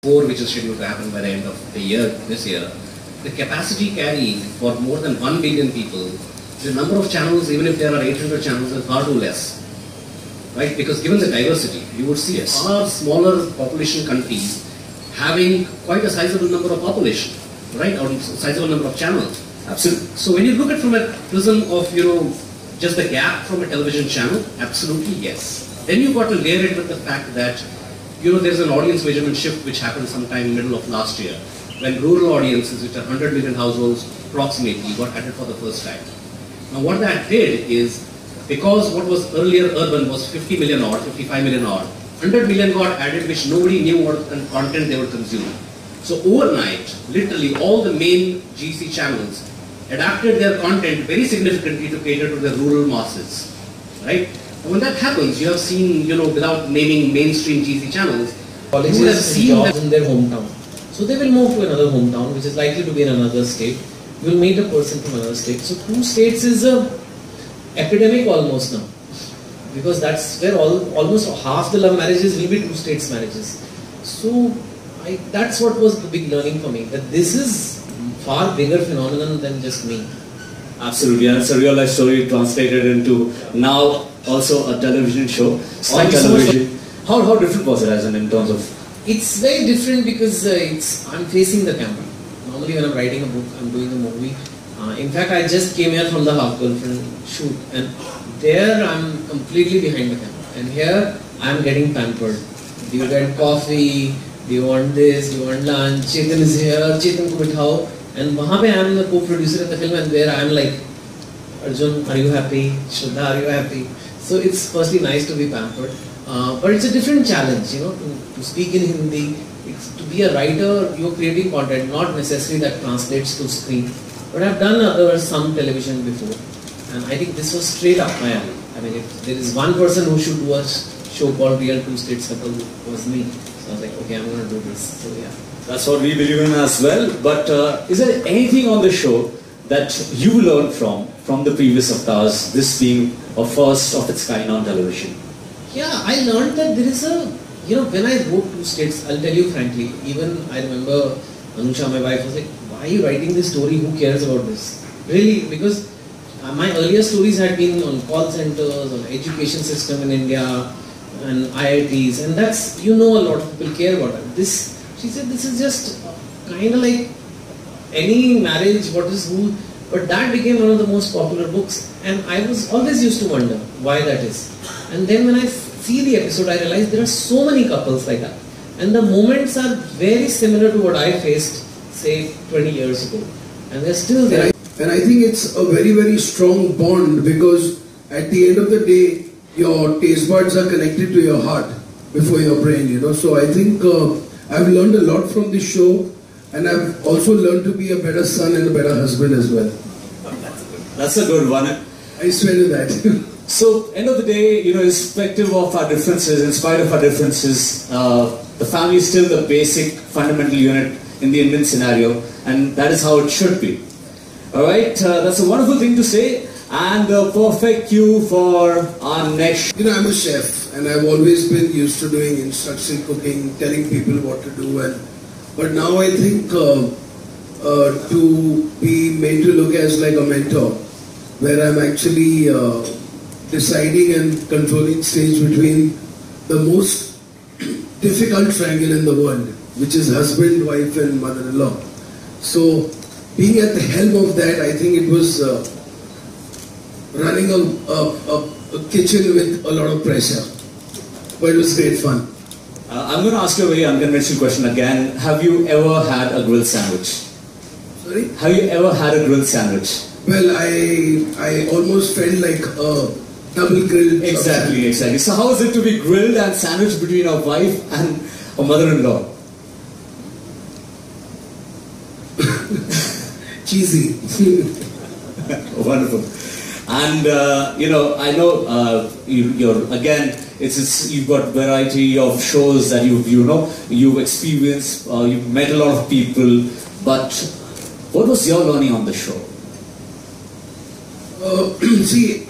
4, which is scheduled to happen by the end of the year, this year, the capacity carried for more than 1 billion people, the number of channels, even if there are 800 channels, is far too less. Right? Because given the diversity, you would see far smaller population countries having quite a sizable number of population, right? Or sizable number of channels. Absolutely. So when you look at it from a prism of, just the gap from a television channel, absolutely yes. Then you've got to layer it with the fact that, there's an audience measurement shift which happened sometime middle of last year, when rural audiences, which are 100 million households approximately, got added for the first time. Now what that did is, because what was earlier urban was 50 million odd, 55 million odd, 100 million got added which nobody knew what content they would consume. So overnight, literally all the main GC channels adapted their content very significantly to cater to the rural masses, right? And when that happens, you have seen, without naming mainstream GC channels, colleges you have seen jobs in their hometown. So they will move to another hometown, which is likely to be in another state. You will meet a person from another state. So 2 states is a epidemic almost now, because that's where almost half the love marriages will be 2 states marriages. So that's what was the big learning for me, that this is far bigger phenomenon than just me. Absolutely, and it's a real life story translated into now also a television show on television. How different was it in terms of? It's very different because I'm facing the camera. Normally when I'm writing a book, I'm doing a movie. In fact, I just came here from the Half Girlfriend shoot, and there I'm completely behind the camera. And here I'm getting pampered. Do you get coffee? Do you want this? Do you want lunch? Chetan is here. Chetan ko bithao. And wahan pe I am the co-producer of the film, and there I am like, Arjun, are you happy? Shraddha, are you happy? So it's firstly nice to be pampered. But it's a different challenge, to speak in Hindi. To be a writer, you're creating content, not necessarily that translates to screen. But I've done some television before, and I think this was straight up my alley. I mean, if there is one person who should do a show called Real 2 States Couple, it was me. So I was like, okay, I'm going to do this. So yeah. That's what we believe in as well. But is there anything on the show that you learned from the previous avatars, this being a first of its kind on television? Yeah, I learned that there is when I wrote 2 States, I'll tell you frankly, even I remember Anusha, my wife, was like, why are you writing this story? Who cares about this? Really, because my earlier stories had been on call centers, on education system in India, and IITs, and that's, a lot of people care about it. She said, this is just kind of like any marriage, what is who, but that became one of the most popular books, and I was always used to wonder why that is. And then when I see the episode, I realized there are so many couples like that, and the moments are very similar to what I faced, say, 20 years ago, and they're still there. And I think it's a very, very strong bond, because at the end of the day, your taste buds are connected to your heart before your brain, So I think I've learned a lot from this show, and I've also learned to be a better son and a better husband as well. That's a good one. I swear to that. So, end of the day, irrespective of our differences, in spite of our differences, the family is still the basic fundamental unit in the Indian scenario, and that is how it should be. Alright, that's a wonderful thing to say, and the perfect cue for our next. I'm a chef, and I've always been used to doing instruction cooking, telling people what to do, but now I think to be made to look as like a mentor, where I'm actually deciding and controlling stage between the most difficult triangle in the world, which is husband, wife and mother-in-law. So being at the helm of that, I think it was running a kitchen with a lot of pressure, but it was great fun. I'm going to ask you a very unconventional question again. Have you ever had a grilled sandwich? Sorry? Have you ever had a grilled sandwich? Well, I almost felt like a double grilled. Exactly. So how is it to be grilled and sandwiched between a wife and a mother-in-law? Cheesy. Wonderful. And I know you're again. You've got variety of shows that you've experienced. You've met a lot of people. But what was your learning on the show? See,